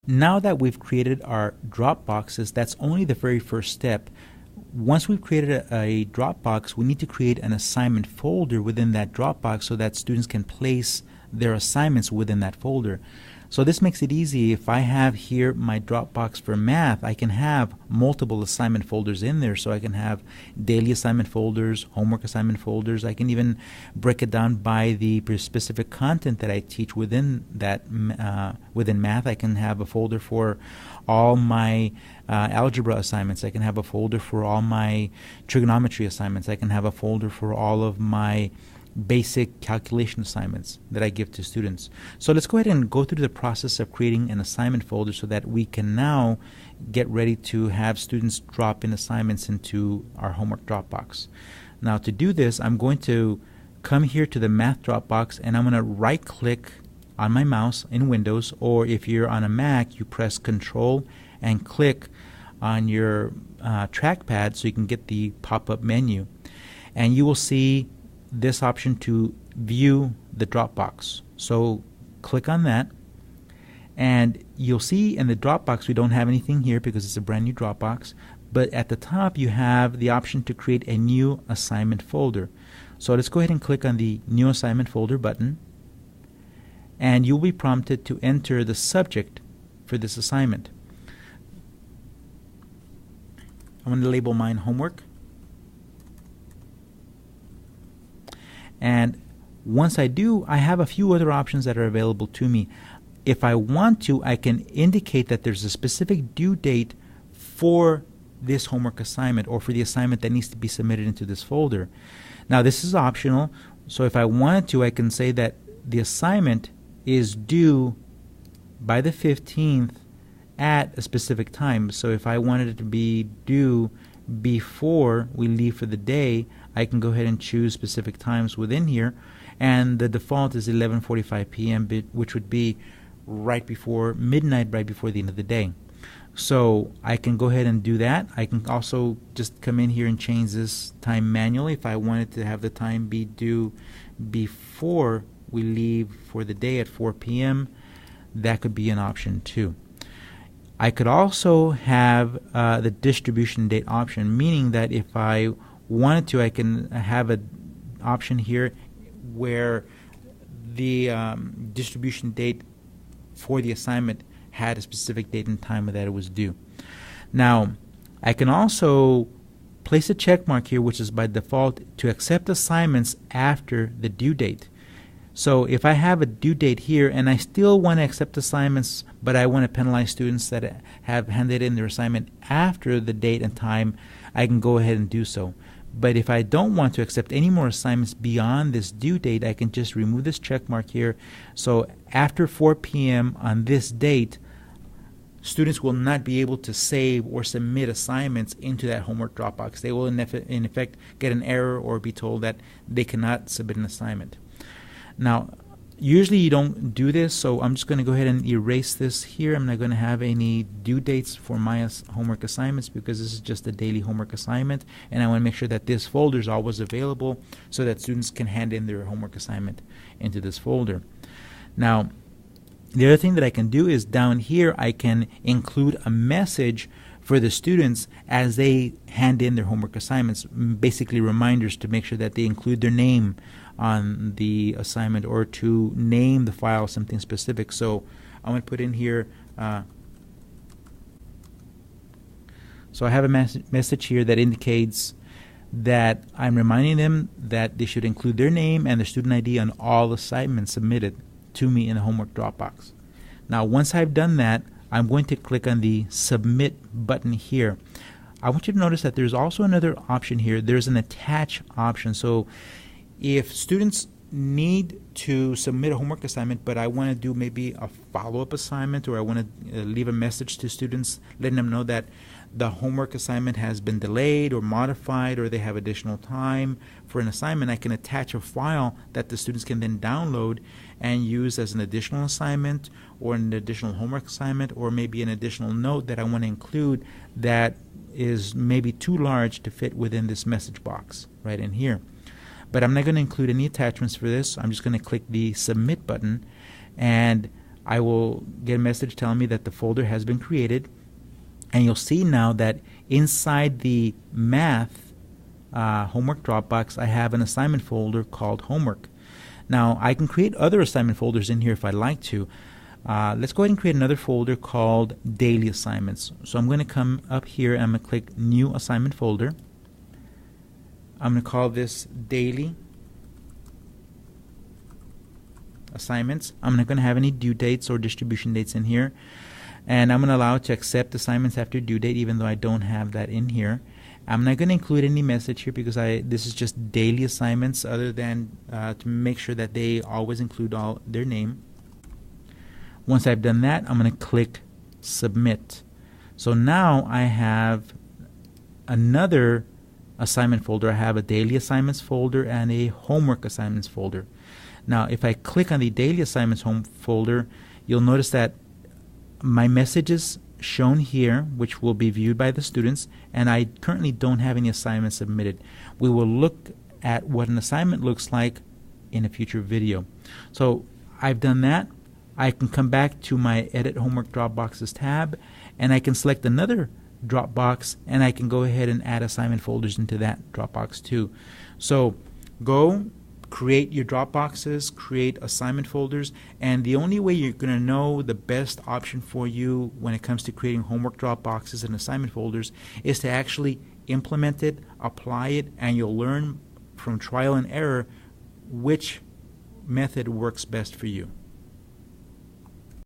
Now that we've created our Dropboxes, that's only the very first step. Once we've created a Dropbox, we need to create an assignment folder within that Dropbox so that students can place their assignments within that folder. So this makes it easy. If I have here my Dropbox for math, I can have multiple assignment folders in there. So I can have daily assignment folders, homework assignment folders. I can even break it down by the specific content that I teach within that within math. I can have a folder for all my algebra assignments. I can have a folder for all my trigonometry assignments. I can have a folder for all of my basic calculation assignments that I give to students. So let's go ahead and go through the process of creating an assignment folder so that we can now get ready to have students drop in assignments into our homework Dropbox. Now to do this, I'm going to come here to the math Dropbox and I'm going to right click on my mouse in Windows, or if you're on a Mac, you press Control and click on your trackpad so you can get the pop-up menu, and you will see this option to view the Dropbox. So click on that and you'll see in the Dropbox we don't have anything here because it's a brand new Dropbox, but at the top you have the option to create a new assignment folder. So let's go ahead and click on the new assignment folder button, and you'll be prompted to enter the subject for this assignment. I'm going to label mine homework. And once I do, I have a few other options that are available to me. If I want to, I can indicate that there's a specific due date for this homework assignment or for the assignment that needs to be submitted into this folder. Now this is optional, so if I wanted to, I can say that the assignment is due by the 15th at a specific time. So if I wanted it to be due before we leave for the day, I can go ahead and choose specific times within here, and the default is 11:45 p.m., which would be right before midnight, right before the end of the day. So I can go ahead and do that. I can also just come in here and change this time manually. If I wanted to have the time be due before we leave for the day at 4 p.m., that could be an option too. I could also have the distribution date option, meaning that if I wanted to, I can have an option here where the distribution date for the assignment had a specific date and time that it was due. Now, I can also place a check mark here, which is by default to accept assignments after the due date. So if I have a due date here and I still want to accept assignments, but I want to penalize students that have handed in their assignment after the date and time, I can go ahead and do so. But if I don't want to accept any more assignments beyond this due date, I can just remove this check mark here. So after 4 p.m. on this date, students will not be able to save or submit assignments into that homework Dropbox. They will in effect get an error or be told that they cannot submit an assignment. Now, usually you don't do this, so I'm just going to go ahead and erase this here. I'm not going to have any due dates for my homework assignments because this is just a daily homework assignment, and I want to make sure that this folder is always available so that students can hand in their homework assignment into this folder. Now, the other thing that I can do is down here I can include a message for the students as they hand in their homework assignments, basically reminders to make sure that they include their name on the assignment or to name the file something specific. So I'm going to put in here, so I have a message here that indicates that I'm reminding them that they should include their name and their student ID on all assignments submitted to me in the homework Dropbox. Now once I've done that, I'm going to click on the submit button here. I want you to notice that there's also another option here. There's an attach option. So if students need to submit a homework assignment, but I want to do maybe a follow-up assignment, or I want to leave a message to students letting them know that the homework assignment has been delayed or modified, or they have additional time for an assignment, I can attach a file that the students can then download and use as an additional assignment or an additional homework assignment, or maybe an additional note that I want to include that is maybe too large to fit within this message box right in here. But I'm not going to include any attachments for this. I'm just going to click the submit button, and I will get a message telling me that the folder has been created, and you'll see now that inside the math homework Dropbox I have an assignment folder called homework. Now I can create other assignment folders in here if I'd like to. Let's go ahead and create another folder called daily assignments. So I'm going to come up here and I'm going to click new assignment folder. I'm going to call this daily assignments. I'm not going to have any due dates or distribution dates in here, and I'm going to allow it to accept assignments after due date even though I don't have that in here. I'm not going to include any message here because this is just daily assignments, other than to make sure that they always include all their name. Once I've done that, I'm going to click submit. So now I have another assignment folder. I have a daily assignments folder and a homework assignments folder. Now if I click on the daily assignments home folder, you'll notice that my messages shown here, which will be viewed by the students, and I currently don't have any assignments submitted. We will look at what an assignment looks like in a future video. So I've done that. I can come back to my Edit Homework Dropboxes tab, and I can select another Dropbox, and I can go ahead and add assignment folders into that Dropbox too. So go create your Dropboxes, create assignment folders, and the only way you're going to know the best option for you when it comes to creating homework Dropboxes and assignment folders is to actually implement it, apply it, and you'll learn from trial and error which method works best for you.